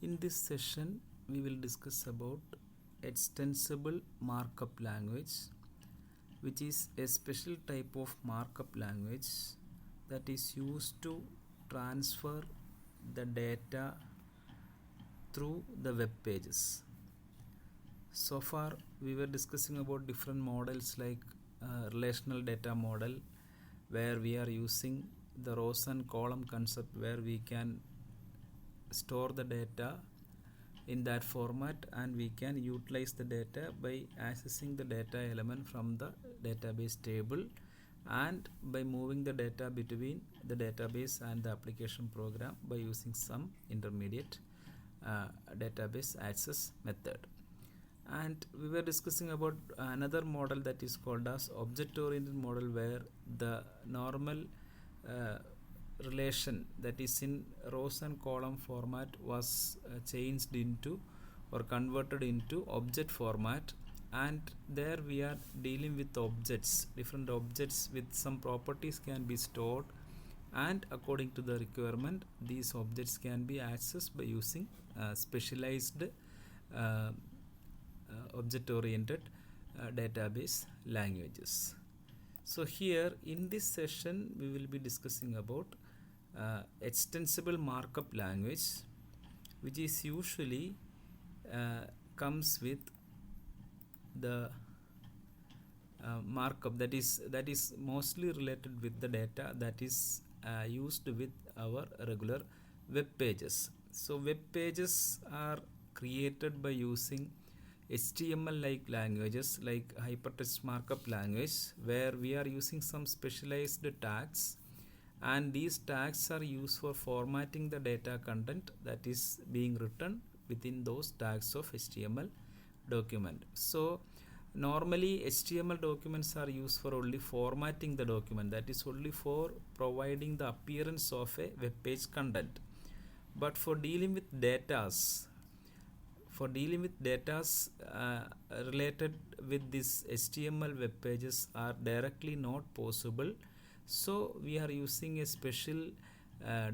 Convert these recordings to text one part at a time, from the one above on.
In this session, we will discuss about extensible markup language, which is a special type of markup language that is used to transfer the data through the web pages. So far, we were discussing about different models like relational data model, where we are using the rows and column concept, where we can store the data in that format and we can utilize the data by accessing the data element from the database table and by moving the data between the database and the application program by using some intermediate database access method. And we were discussing about another model that is called as object oriented model, where the normal relation that is in rows and column format was changed into or converted into object format, and there we are dealing with objects. Different objects with some properties can be stored, and according to the requirement these objects can be accessed by using specialized object oriented database languages. So here in this session we will be discussing about extensible markup language, which is usually comes with the markup that is mostly related with the data that is used with our regular web pages. So web pages are created by using HTML like languages like hypertext markup language, where we are using some specialized tags, and these tags are used for formatting the data content that is being written within those tags of HTML document. So normally HTML documents are used for only formatting the document, that is only for providing the appearance of a web page content. But for dealing with datas related with this HTML web pages are directly not possible. So we are using a special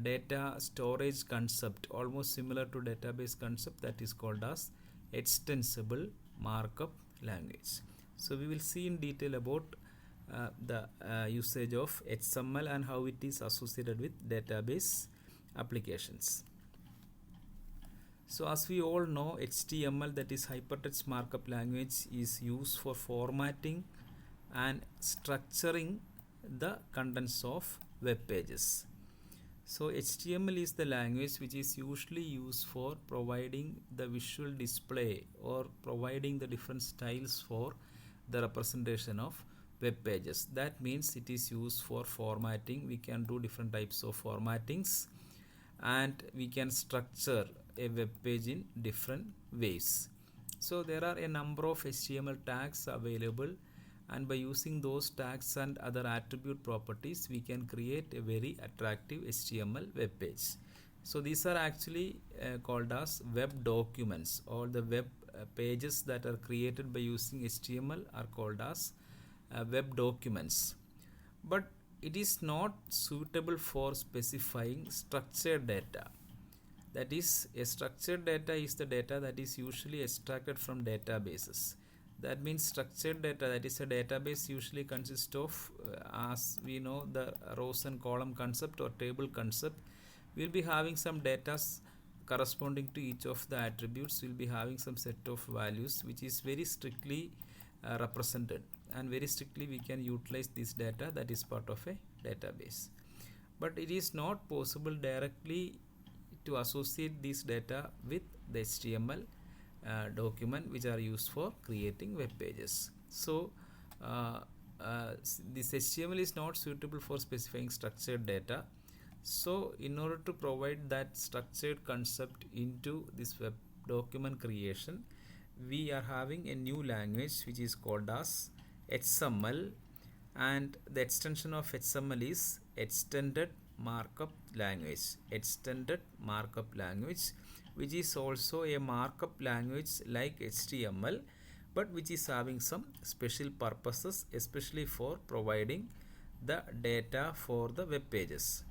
data storage concept, almost similar to database concept, that is called as extensible markup language. So we will see in detail about the usage of XML and how it is associated with database applications. So as we all know, HTML, that is hypertext markup language, is used for formatting and structuring the contents of web pages. So HTML is the language which is usually used for providing the visual display or providing the different styles for the representation of web pages. That means it is used for formatting. We can do different types of formattings, and we can structure a web page in different ways. So there are a number of HTML tags available, and by using those tags and other attribute properties we can create a very attractive HTML web page. So these are actually called as web documents. All the web pages that are created by using HTML are called as web documents. But it is not suitable for specifying structured data. That is, a structured data is the data that is usually extracted from databases. That means structured data, that is a database, usually consists of, as we know, the rows and column concept or table concept. We will be having some data corresponding to each of the attributes. We will be having some set of values which is very strictly represented, and very strictly we can utilize this data that is part of a database. But it is not possible directly to associate this data with the HTML document which are used for creating web pages. So this HTML is not suitable for specifying structured data. So in order to provide that structured concept into this web document creation, we are having a new language which is called as XML, and the extension of XML is extended markup language. Extended markup language, which is also a markup language like HTML, but which is having some special purposes, especially for providing the data for the web pages.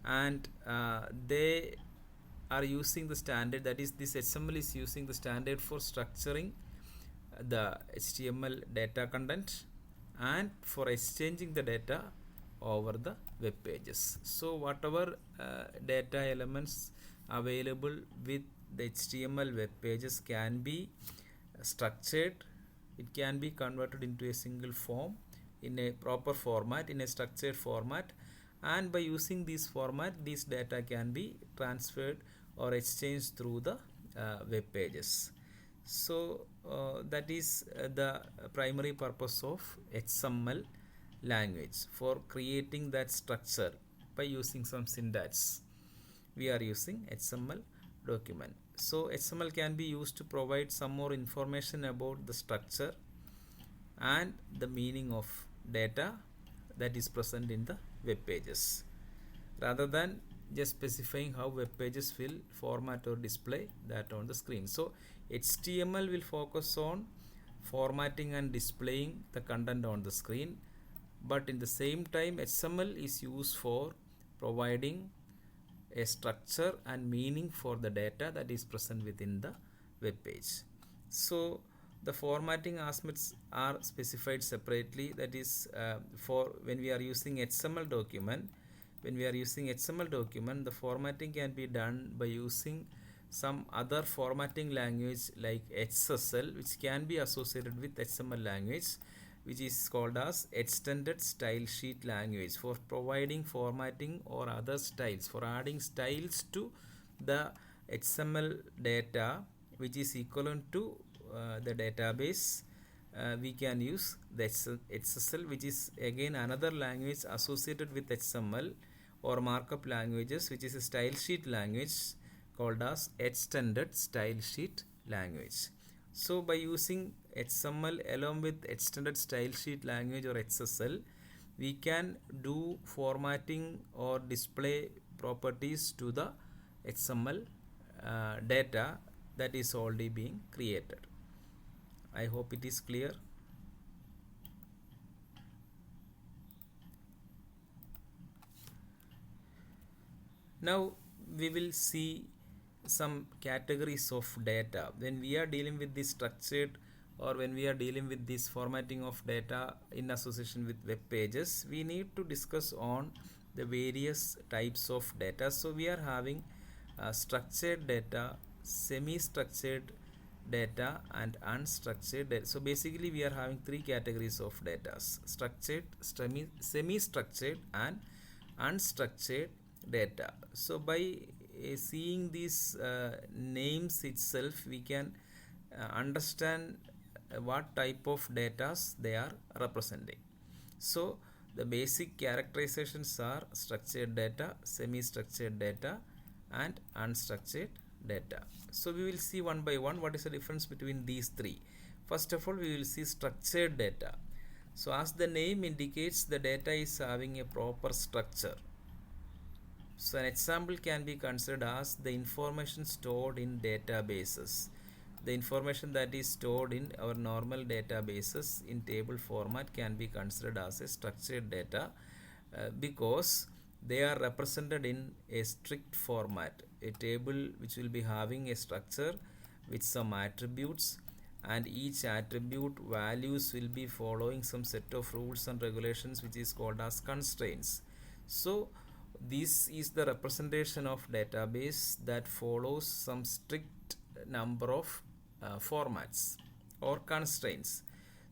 And they are using the standard, that is this XML is using the standard for structuring the HTML data content and for exchanging the data over the web pages. So whatever data elements available with the HTML web pages can be structured, it can be converted into a single form in a proper format, in a structured format, and by using this format this data can be transferred or exchanged through the web pages. So that is the primary purpose of XML language, for creating that structure by using some syntax. We are using XML document. So XML can be used to provide some more information about the structure and the meaning of data that is present in the web pages, rather than just specifying how web pages will format or display that on the screen. So HTML will focus on formatting and displaying the content on the screen, but in the same time XML is used for providing a structure and meaning for the data that is present within the web page. So the formatting aspects are specified separately, that is for when we are using XML document, the formatting can be done by using some other formatting language like XSL, which can be associated with XML language, which is called as extended style sheet language, for providing formatting or other styles, for adding styles to the XML data which is equivalent to the database. We can use the XSL, which is again another language associated with XML or markup languages, which is a style sheet language called as extended style sheet language. So by using XML along with extended style sheet language or XSL, we can do formatting or display properties to the XML data that is already being created. I hope it is clear. Now we will see some categories of data. When we are dealing with this structured, or when we are dealing with this formatting of data in association with web pages, we need to discuss on the various types of data. So we are having structured data, semi-structured data and unstructured data. So basically we are having three categories of data: structured, semi-structured and unstructured data. So by seeing these names itself, we can understand what type of data they are representing. So the basic characterizations are structured data, semi-structured data and unstructured data. So we will see one by one what is the difference between these three. First of all, we will see structured data. So as the name indicates, the data is having a proper structure. So an example can be considered as the information stored in databases. The information that is stored in our normal databases in table format can be considered as a structured data because they are represented in a strict format, a table which will be having a structure with some attributes, and each attribute values will be following some set of rules and regulations which is called as constraints. So this is the representation of database that follows some strict number of formats or constraints.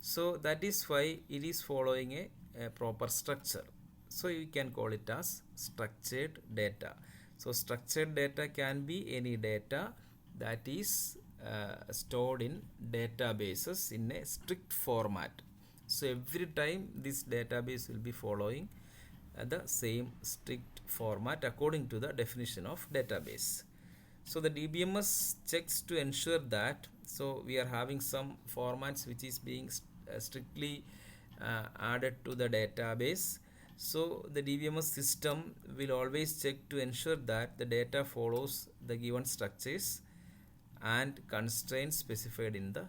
So that is why it is following a proper structure. So you can call it as structured data. So structured data can be any data that is stored in databases in a strict format. So every time this database will be following the same strict format according to the definition of database. So the DBMS checks to ensure that, so we are having some formats which is being strictly added to the database. So the DBMS system will always check to ensure that the data follows the given structures and constraints specified in the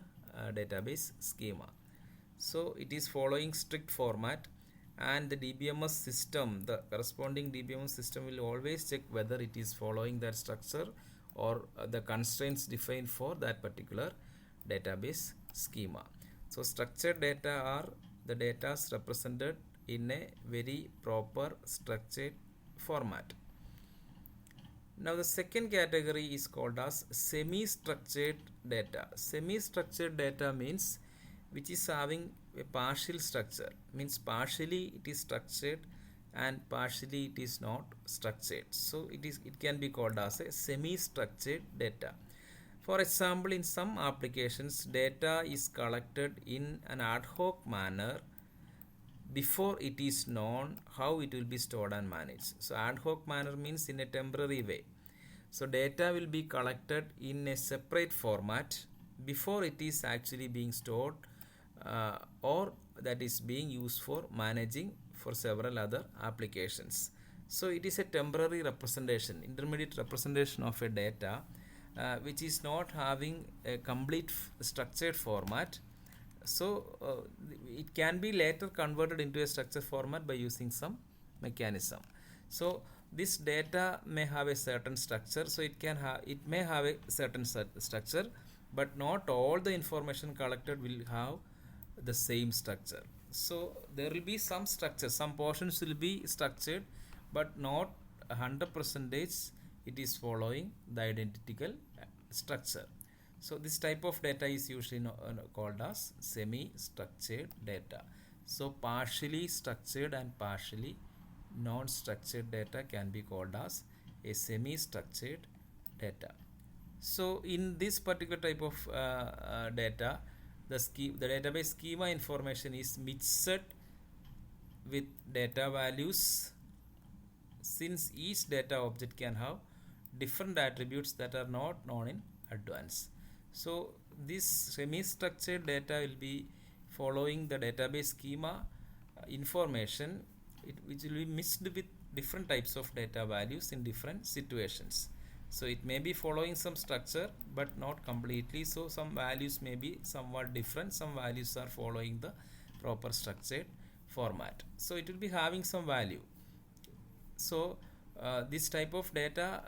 database schema. So it is following strict format, and the DBMS system, the corresponding DBMS system will always check whether it is following that structure or the constraints defined for that particular database schema. So structured data are the data represented in a very proper structured format. Now the second category is called as semi-structured data. Semi-structured data means which is having a partial structure, means partially it is structured and partially it is not structured. So it can be called as a semi-structured data. For example, in some applications, data is collected in an ad hoc manner before it is known how it will be stored and managed. So ad hoc manner means in a temporary way. So data will be collected in a separate format before it is actually being stored or that is being used for managing for several other applications. So it is a temporary representation, intermediate representation of a data which is not having a complete structured format. So it can be later converted into a structured format by using some mechanism. So this data may have a certain structure, so it may have a certain structure, but not all the information collected will have the same structure. So there will be some structure, some portions will be structured, but not 100% it is following the identical structure. So this type of data is usually called as semi-structured data. So partially structured and partially non-structured data can be called as a semi-structured data. So in this particular type of data, the database schema information is mixed with data values, since each data object can have different attributes that are not known in advance. So this semi-structured data will be following the database schema information, which will be mixed with different types of data values in different situations. So it may be following some structure but not completely. So some values may be somewhat different, some values are following the proper structured format. So it will be having some value. So this type of data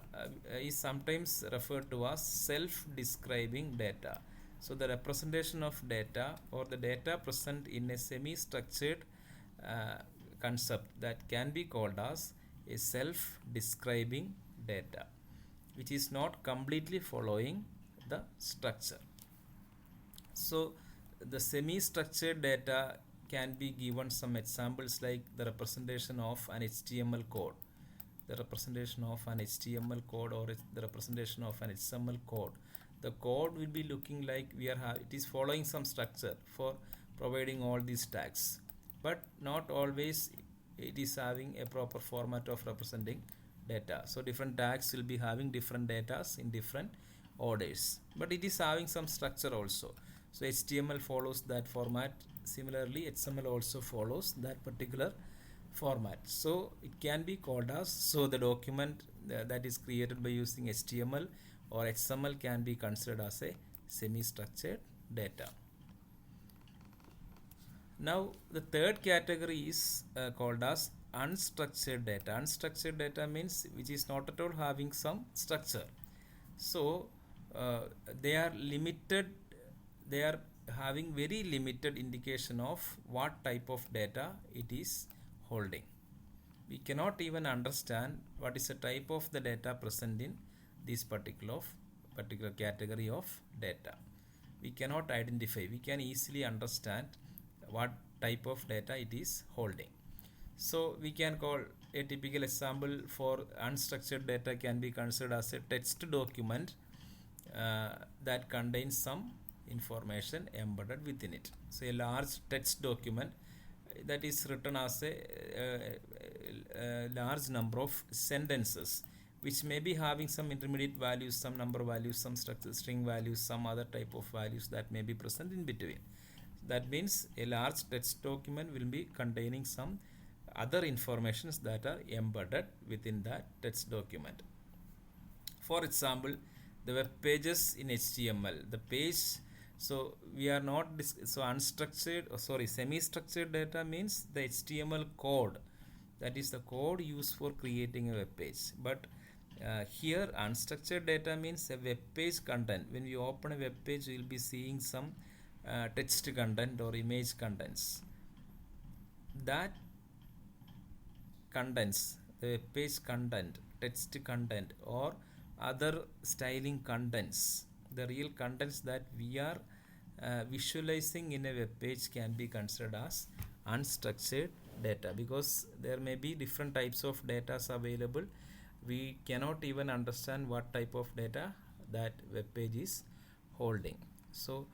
is sometimes referred to as self-describing data. So the representation of data or the data present in a semi-structured concept that can be called as a self-describing data, which is not completely following the structure. So the semi-structured data can be given some examples like the representation of an HTML code, the representation of an HTML code, or the representation of an XML code. The code will be looking like it is following some structure for providing all these tags, but not always it is having a proper format of representing data. So different tags will be having different data in different orders, but it is having some structure also. So HTML follows that format. Similarly, XML also follows that particular format. So it can be called as, so the document that is created by using HTML or XML can be considered as a semi-structured data. Now the third category is called as unstructured data. Unstructured data means which is not at all having some structure. So they are limited, they are having very limited indication of what type of data it is holding. We cannot even understand what is the type of the data present in this particular category of data. We cannot identify. We can easily understand what type of data it is holding. So we can call a typical example for unstructured data can be considered as a text document that contains some information embedded within it. So a large text document that is written as a large number of sentences, which may be having some intermediate values, some number values, some structure string values, some other type of values that may be present in between. That means a large text document will be containing some other informations that are embedded within that text document. For example, the web pages in HTML, the page. So we are not semi-structured data means the HTML code, that is the code used for creating a web page. But Here unstructured data means a web page content. When you open a web page, you will be seeing some text content or image contents. That contents, the web page content, text content, or other styling contents, the real contents that we are visualizing in a web page can be considered as unstructured data, because there may be different types of data available. We cannot even understand what type of data that web page is holding. So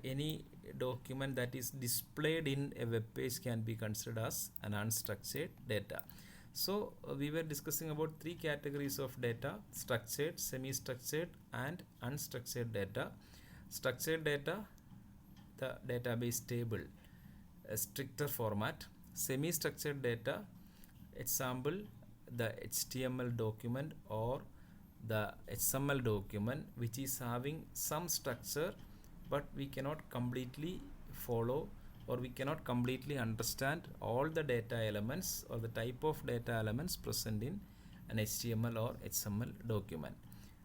any document that is displayed in a web page can be considered as an unstructured data. So we were discussing about three categories of data: structured, semi-structured, and unstructured data. Structured data, the database table, a stricter format. Semi-structured data, example, the HTML document or the XML document, which is having some structure, but we cannot completely follow, or we cannot completely understand all the data elements or the type of data elements present in an HTML or XML document.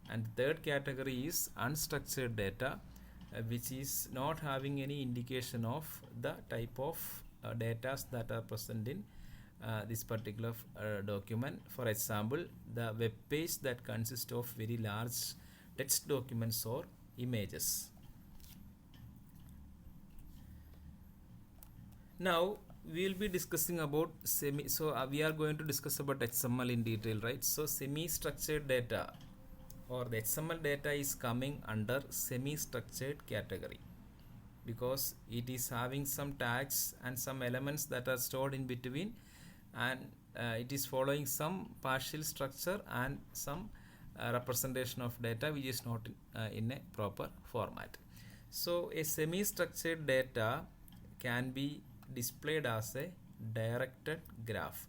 And the third category is unstructured data, which is not having any indication of the type of data that are present in this particular document. For example, the web page that consists of very large text documents or images. Now we will be discussing about we are going to discuss about XML in detail, right? So semi-structured data or the XML data is coming under semi-structured category, because it is having some tags and some elements that are stored in between, and it is following some partial structure and some representation of data which is not in a proper format. So a semi-structured data can be displayed as a directed graph.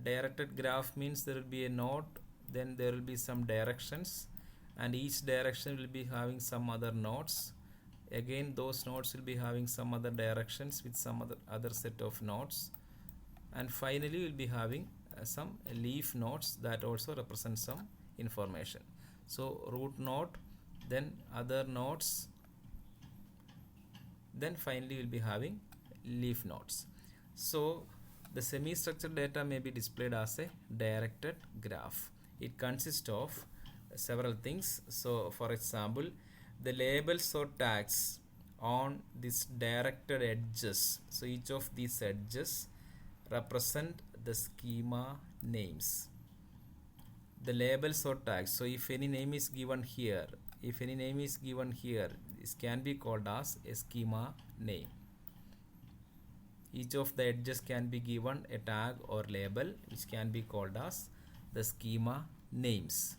Directed graph means there will be a node, then there will be some directions, and each direction will be having some other nodes. Again, those nodes will be having some other directions with some other set of nodes, and finally we'll be having some leaf nodes that also represent some information. So root node, then other nodes, then finally we'll be having leaf nodes. So the semi-structured data may be displayed as a directed graph. It consists of several things. So for example, the labels or tags on these directed edges, so each of these edges represent the schema names. The labels or tags, so if any name is given here, this can be called as a schema name. Each of the edges can be given a tag or label which can be called as the schema names.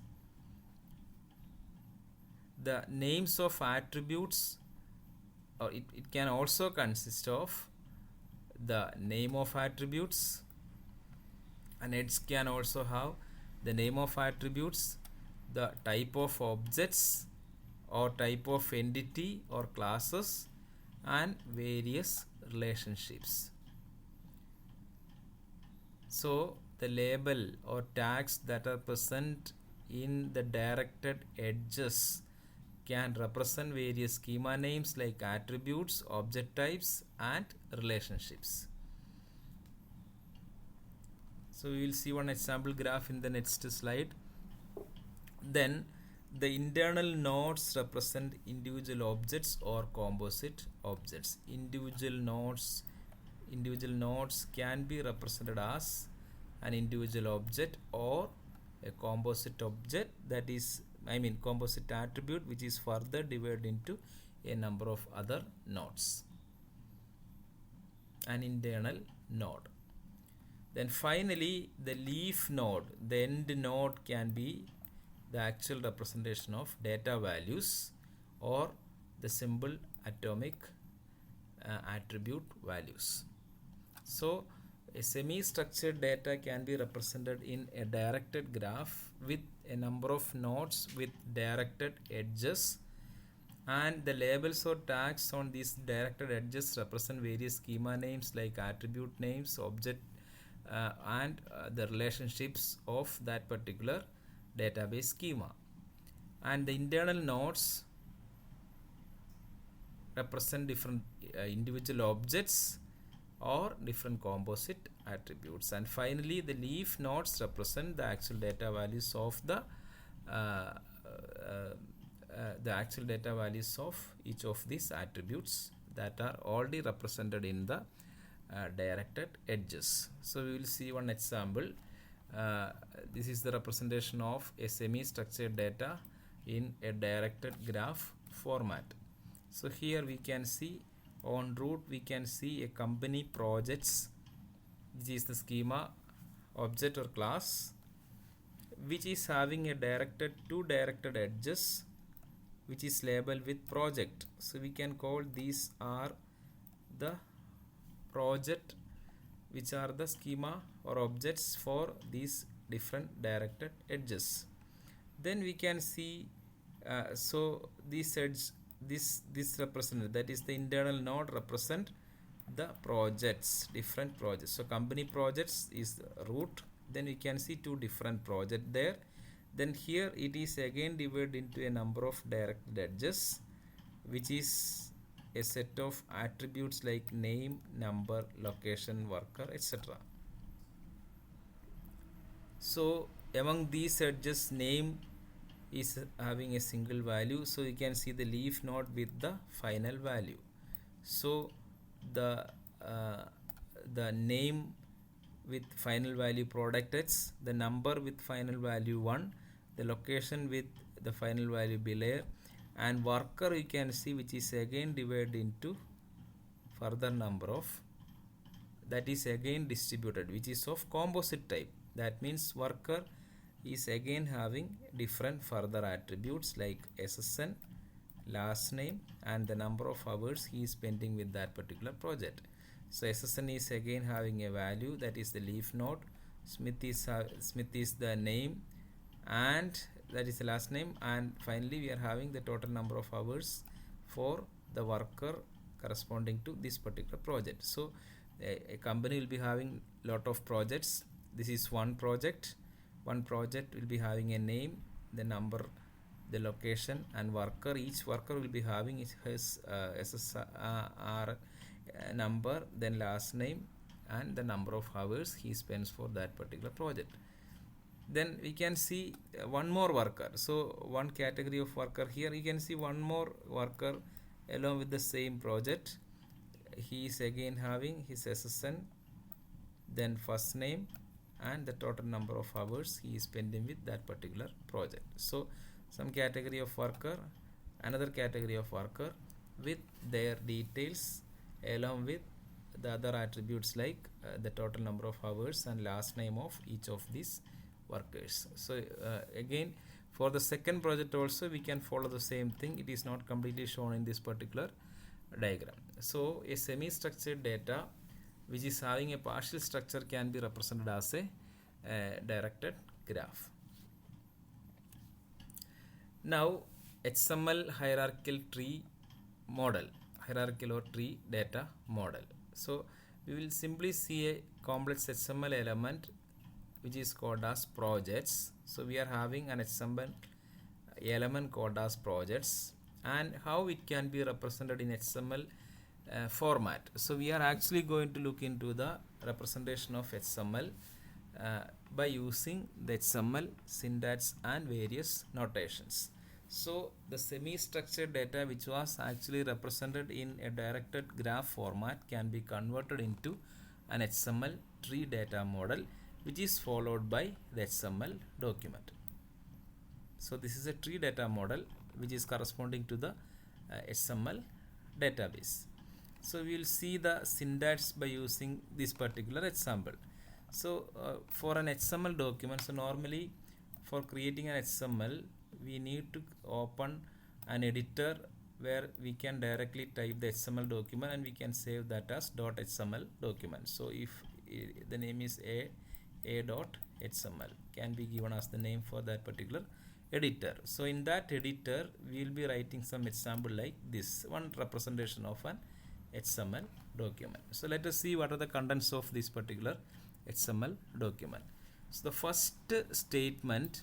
The names of attributes, or it can also consist of the name of attributes, and it can also have the name of attributes, the type of objects or type of entity or classes, and various relationships. So the label or tags that are present in the directed edges can represent various schema names like attributes, object types, and relationships. So we will see one example graph in the next slide. Then the internal nodes represent individual objects or composite objects. Individual nodes can be represented as an individual object or a composite object, that is, composite attribute, which is further divided into a number of other nodes. An internal node. Then finally, the leaf node, the end node, can be the actual representation of data values or the simple atomic attribute values. So a semi-structured data can be represented in a directed graph with a number of nodes with directed edges, and the labels or tags on these directed edges represent various schema names like attribute names, object and the relationships of that particular database schema. And the internal nodes represent different individual objects or different composite attributes. And finally, the leaf nodes represent the actual data values of the actual data values of each of these attributes that are already represented in the directed edges. So we will see one example. This is the representation of a semi-structured data in a directed graph format. So here we can see on root we can see a company projects, which is the schema object or class, which is having a two directed edges, which is labeled with project. So we can call these are the project, which are the schema or objects for these different directed edges. Then we can see so this edge, this represented, that is the internal node represent the projects, different projects. So company projects is root. Then we can see two different projects there. Then here it is again divided into a number of directed edges, which is a set of attributes like name, number, location, worker, etc. So among these edges, name is having a single value, so you can see the leaf node with the final value. So the name with final value product X, the number with final value 1, the location with the final value below, and worker you can see, which is again divided into further number of, that is again distributed, which is of composite type. That means worker is again having different further attributes like SSN, last name, and the number of hours he is spending with that particular project. So SSN is again having a value, that is the leaf node. Smith is the name, and that is the last name. And finally we are having the total number of hours for the worker corresponding to this particular project. So a company will be having lot of projects. This is one project. One project will be having a name, the number, the location, and worker. Each worker will be having his SSR number, then last name, and the number of hours he spends for that particular project. Then we can see one more worker. So one category of worker here, you can see one more worker along with the same project. He is again having his SSN, then first name, and the total number of hours he is spending with that particular project. So some category of worker, another category of worker with their details along with the other attributes like the total number of hours and last name of each of these workers. So again for the second project also we can follow the same thing. It is not completely shown in this particular diagram. So a semi-structured data which is having a partial structure can be represented as a directed graph. Now XML hierarchical tree model, hierarchical or tree data model. So we will simply see a complex XML element which is called as projects. So we are having an XML element called as projects, and how it can be represented in XML format. So we are actually going to look into the representation of XML by using the XML syntax and various notations. So the semi-structured data which was actually represented in a directed graph format can be converted into an XML tree data model, which is followed by the XML document. So this is a tree data model which is corresponding to the XML database. So we will see the syntax by using this particular example. So for an XML document, so normally for creating an XML we need to open an editor where we can directly type the XML document and we can save that as .xml document. So if the name is a.xml can be given as the name for that particular editor. So in that editor we will be writing some example like this, one representation of an XML document. So let us see what are the contents of this particular XML document. So the first statement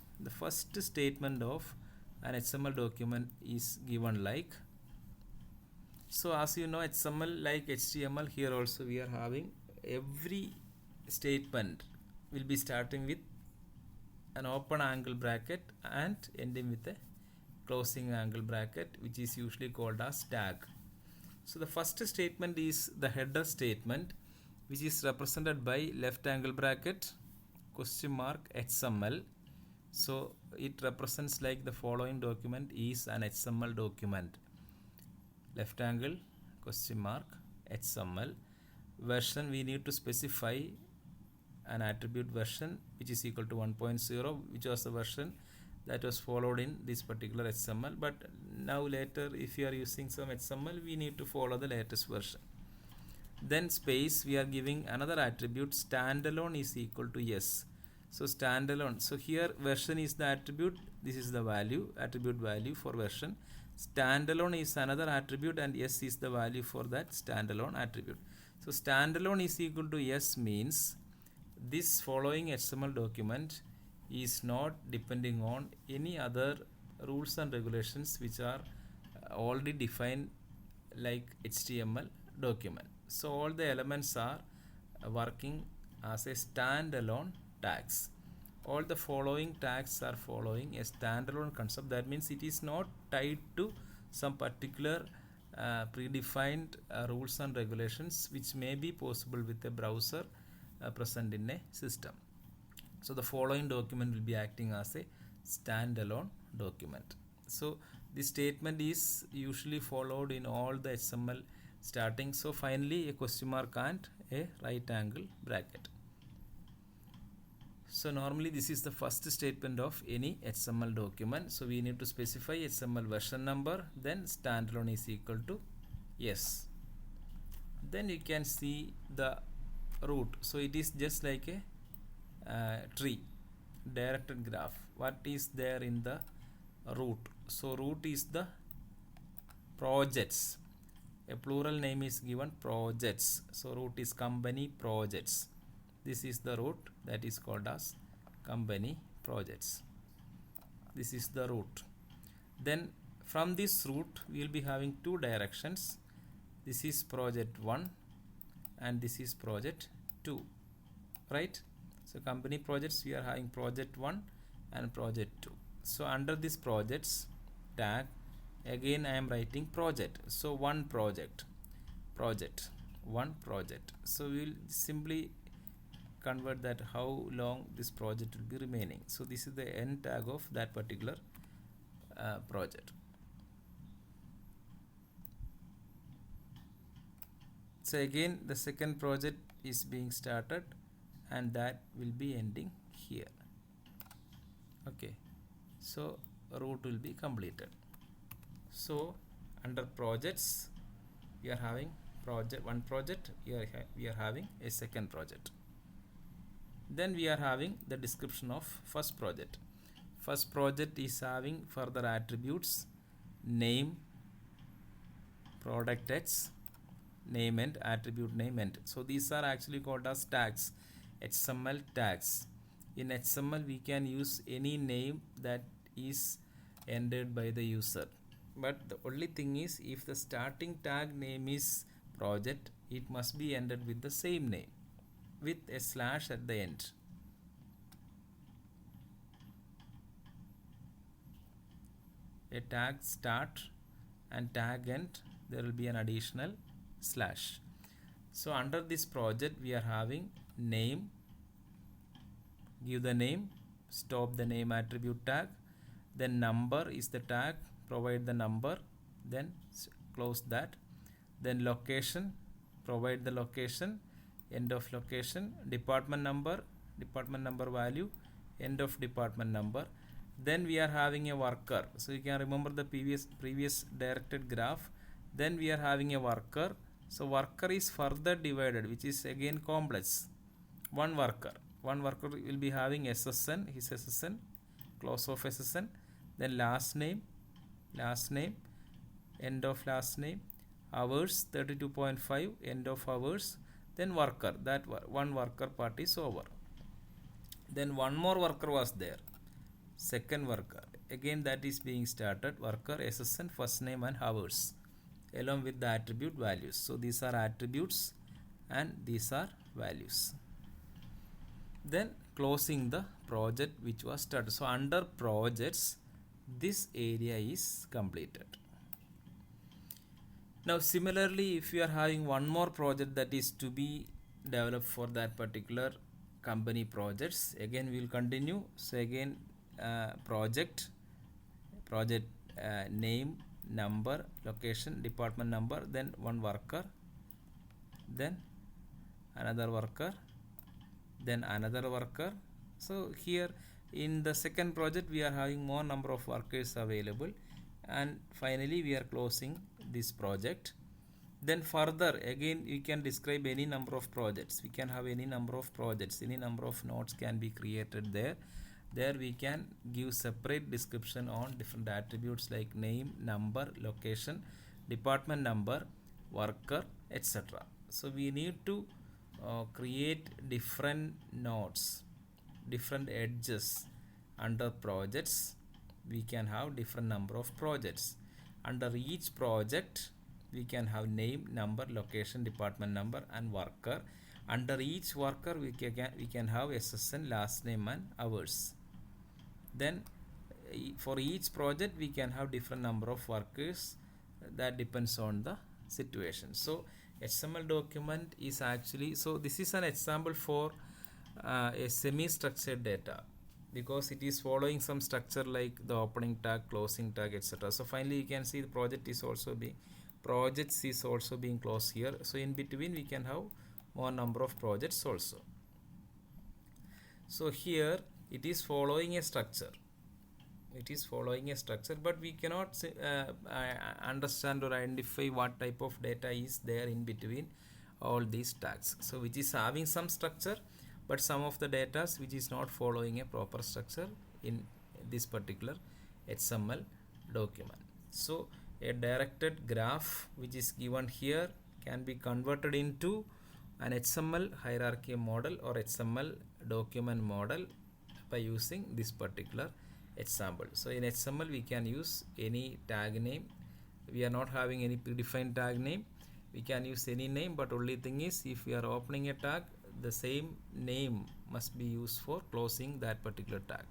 of an XML document is given like, so as you know, XML like HTML, here also we are having every statement will be starting with an open angle bracket and ending with a closing angle bracket, which is usually called as tag. So the first statement is the header statement, which is represented by left angle bracket question mark XML. So it represents like the following document is an XML document. Left angle question mark XML. Version, we need to specify an attribute version which is equal to 1.0, which was the version that was followed in this particular XML. But now later, if you are using some XML, we need to follow the latest version. Then space, we are giving another attribute, standalone is equal to yes. So standalone, so here version is the attribute, this is the value, attribute value for version. Standalone is another attribute and yes is the value for that standalone attribute. So standalone is equal to yes means this following XML document is not depending on any other rules and regulations which are already defined like HTML document. So all the elements are working as a standalone tags. All the following tags are following a standalone concept. That means it is not tied to some particular predefined rules and regulations which may be possible with a browser present in a system. So the following document will be acting as a standalone document. So this statement is usually followed in all the XML starting. So finally a question mark and a right angle bracket. So normally this is the first statement of any XML document. So we need to specify XML version number, then standalone is equal to yes. Then you can see the root. So it is just like a tree, directed graph. What is there in the root? So root is the projects. A plural name is given, projects. So root is company projects. This is the root, that is called as company projects. This is the root. Then from this root we will be having two directions. This is project 1 and this is project 2, right? So company projects, we are having project 1 and project 2. So under this projects tag, again I am writing project. So one project, one project. So we will simply convert that how long this project will be remaining. So this is the end tag of that particular project. So again the second project is being started and that will be ending here. Okay, so root will be completed. So under projects we are having project, one project, we are having a second project. Then we are having the description of first project. First project is having further attributes, name, product X, name end, attribute name end. So these are actually called as tags, XML tags. In XML we can use any name that is entered by the user. But the only thing is, if the starting tag name is project, it must be entered with the same name, with a slash at the end. A tag start and tag end, there will be an additional slash. So under this project we are having name, give the name, stop the name attribute tag, then number is the tag, provide the number, then close that, then location, provide the location, end of location, department number value, end of department number. Then we are having a worker. So you can remember the previous directed graph. Then we are having a worker. So worker is further divided, which is again complex. One worker will be having SSN, his SSN, close of SSN, then last name, end of last name, hours 32.5, end of hours, then worker, that one worker part is over. Then one more worker was there, second worker. Again that is being started, worker SSN first name and hours along with the attribute values. So these are attributes and these are values. Then closing the project which was started. So under projects, this area is completed. Now similarly, if you are having one more project that is to be developed for that particular company projects, again we will continue. So again project name, number, location, department number, then one worker, then another worker, then another worker. So here in the second project we are having more number of workers available, and finally we are closing this project. Then further again you can describe any number of projects. We can have any number of projects, any number of nodes can be created there. There we can give separate description on different attributes like name, number, location, department number, worker, etc. So we need to create different nodes, different edges under projects. We can have different number of projects. Under each project we can have name, number, location, department number and worker. Under each worker we can have SSN, last name and hours. Then for each project we can have different number of workers. That depends on the situation. So XML document is actually, so this is an example for a semi-structured data, because it is following some structure like the opening tag, closing tag, etc. So finally you can see the projects is also being closed here. So in between we can have more number of projects also. So here it is following a structure. But we cannot understand or identify what type of data is there in between all these tags. So which is having some structure, but some of the data which is not following a proper structure in this particular XML document. So a directed graph which is given here can be converted into an XML hierarchy model or XML document model by using this particular example. So in XML we can use any tag name. We are not having any predefined tag name. We can use any name, but only thing is if we are opening a tag, the same name must be used for closing that particular tag.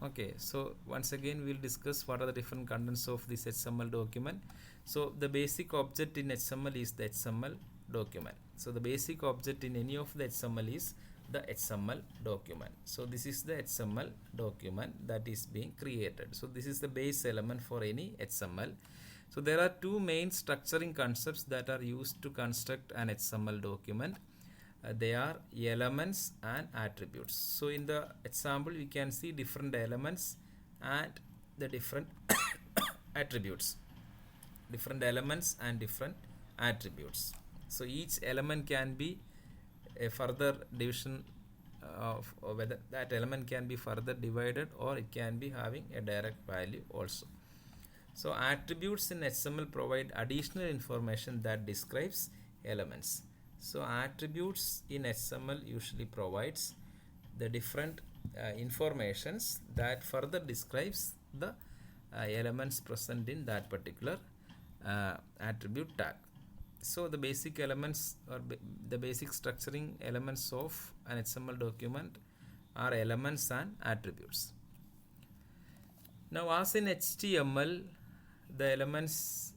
Okay, so once again we'll discuss what are the different contents of this XML document. So the basic object in XML is the XML document. So the basic object in any of the XML is the XML document. So this is the XML document that is being created. So this is the base element for any XML. So there are two main structuring concepts that are used to construct an XML document. They are elements and attributes. So in the example we can see different elements and the different attributes. Different elements and different attributes. So each element can be a further division of, or whether that element can be further divided, or it can be having a direct value also. So attributes in XML provide additional information that describes elements. So attributes in XML usually provides the different informations that further describes the elements present in that particular attribute tag. So the basic elements or the basic structuring elements of an XML document are elements and attributes. Now as in HTML, the elements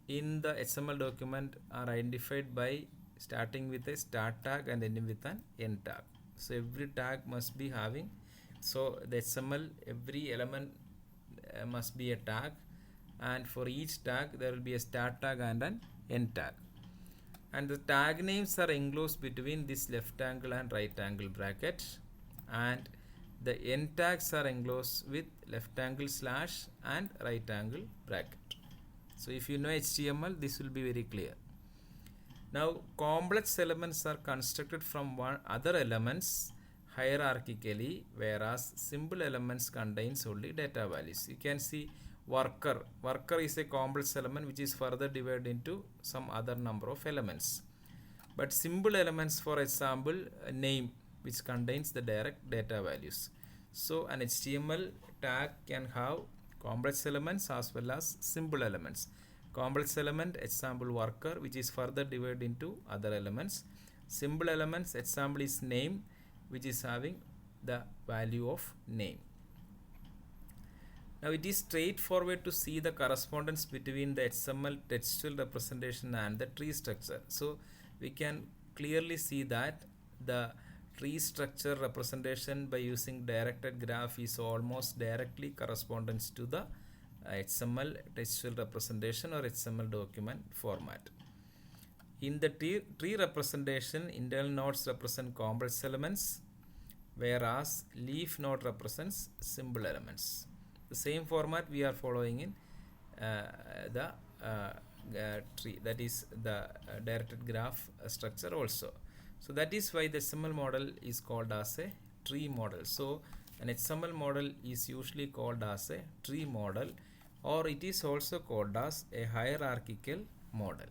in the XML document are identified by starting with a start tag and ending with an end tag. So every tag must be having, so the XML, every element must be a tag, and for each tag there will be a start tag and an end tag, and the tag names are enclosed between this left angle and right angle bracket, and the end tags are enclosed with left angle slash and right angle bracket. So if you know HTML, this will be very clear. Now complex elements are constructed from other elements hierarchically, whereas simple elements contains only data values. You can see worker is a complex element which is further divided into some other number of elements. But simple elements, for example, name, which contains the direct data values. So an HTML tag can have complex elements as well as simple elements. Complex element, example worker, which is further divided into other elements. Simple elements, example is name, which is having the value of name. Now it is straightforward to see the correspondence between the XML textual representation and the tree structure. So we can clearly see that the tree structure representation by using directed graph is almost directly correspondence to the XML textual representation or XML document format. In the tree representation, internal nodes represent complex elements, whereas leaf node represents simple elements. The same format we are following in the tree, that is the directed graph structure also. So that is why the XML model is called as a tree model. So an XML model is usually called as a tree model, or it is also called as a hierarchical model.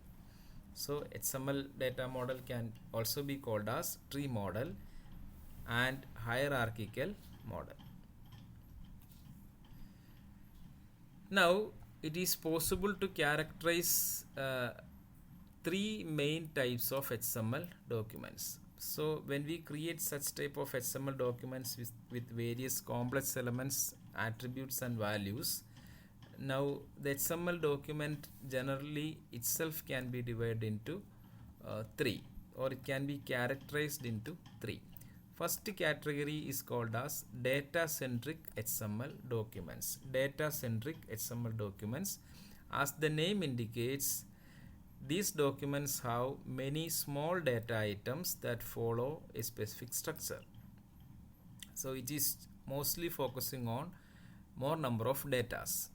So XML data model can also be called as tree model and hierarchical model. Now it is possible to characterize three main types of XML documents. So when we create such type of XML documents with various complex elements, attributes and values, now the XML document generally itself can be divided into three, or it can be characterized into three. First category is called as Datacentric XML Documents. Datacentric XML Documents, as the name indicates, these documents have many small data items that follow a specific structure. So it is mostly focusing on more number of datas.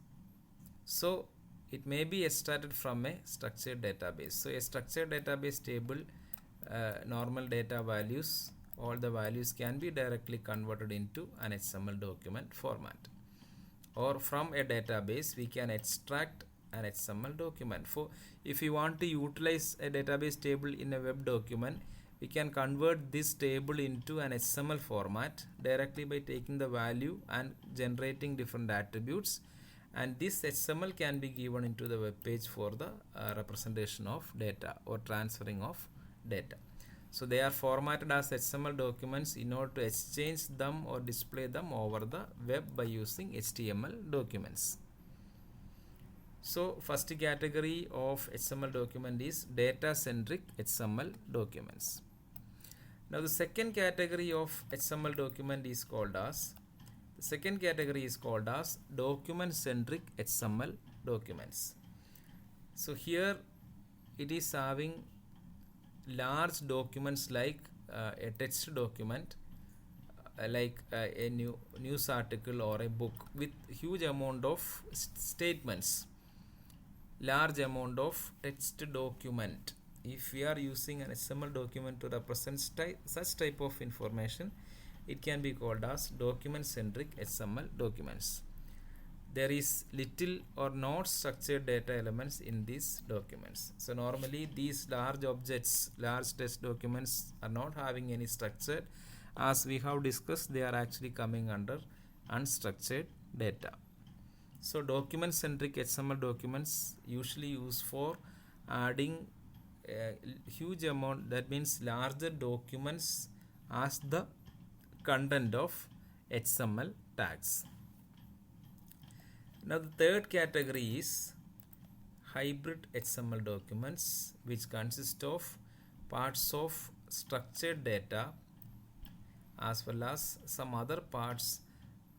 So it may be extracted from a structured database. So a structured database table, normal data values, all the values can be directly converted into an XML document format. Or from a database, we can extract an XML document. If you want to utilize a database table in a web document, we can convert this table into an XML format directly by taking the value and generating different attributes, and this XML can be given into the web page for the representation of data or transferring of data. So they are formatted as XML documents in order to exchange them or display them over the web by using HTML documents. So first category of XML document is Data-centric XML documents. Now the second category of XML document is called as Document-centric XML documents. So here it is having large documents like a text document, like a news article or a book with huge amount of statements, large amount of text document. If we are using an XML document to represent such type of information, it can be called as document-centric XML documents. There is little or not structured data elements in these documents. So normally these large objects, large text documents are not having any structure. As we have discussed, they are actually coming under unstructured data. So document-centric XML documents usually used for adding a huge amount, that means larger documents as the content of XML tags. Now the third category is hybrid XML documents, which consist of parts of structured data as well as some other parts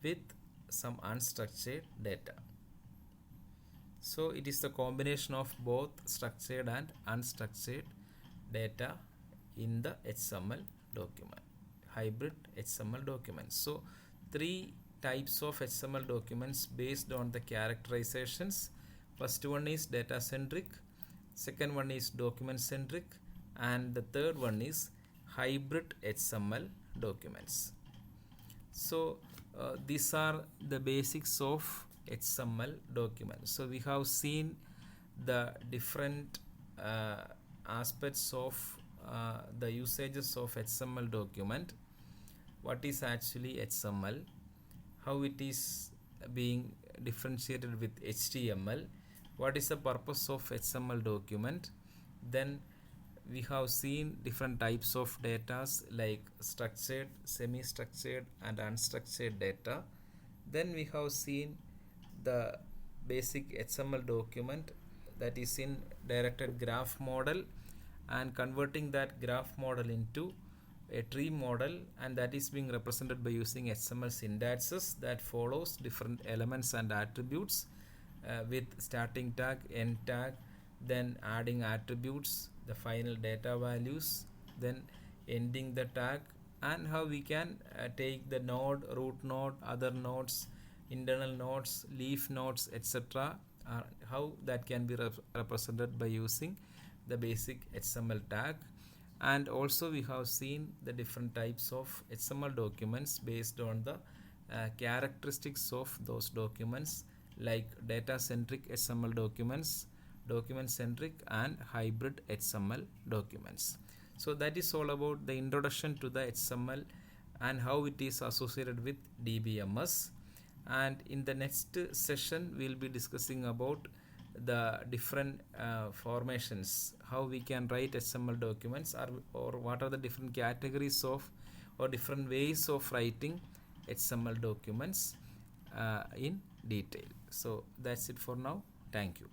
with some unstructured data. So it is the combination of both structured and unstructured data in the XML document, hybrid XML documents. So three types of XML documents based on the characterizations. First one is data-centric, second one is document-centric, and the third one is hybrid XML documents. So these are the basics of XML documents. So we have seen the different aspects of the usages of XML document. what is actually XML, how it is being differentiated with HTML, what is the purpose of XML document. Then we have seen different types of data like structured, semi-structured and unstructured data. Then we have seen the basic XML document, that is in directed graph model, and converting that graph model into a tree model, and that is being represented by using XML syntaxes that follows different elements and attributes with starting tag, end tag, then adding attributes, the final data values, then ending the tag, and how we can take the node, root node, other nodes, internal nodes, leaf nodes, etc. How that can be represented by using the basic XML tag. And also we have seen the different types of XML documents based on the characteristics of those documents, like data-centric XML documents, document-centric and hybrid XML documents. So that is all about the introduction to the XML and how it is associated with DBMS. And in the next session we will be discussing about the different formations, how we can write XML documents, or what are the different categories of or different ways of writing XML documents in detail. So that's it for now. Thank you.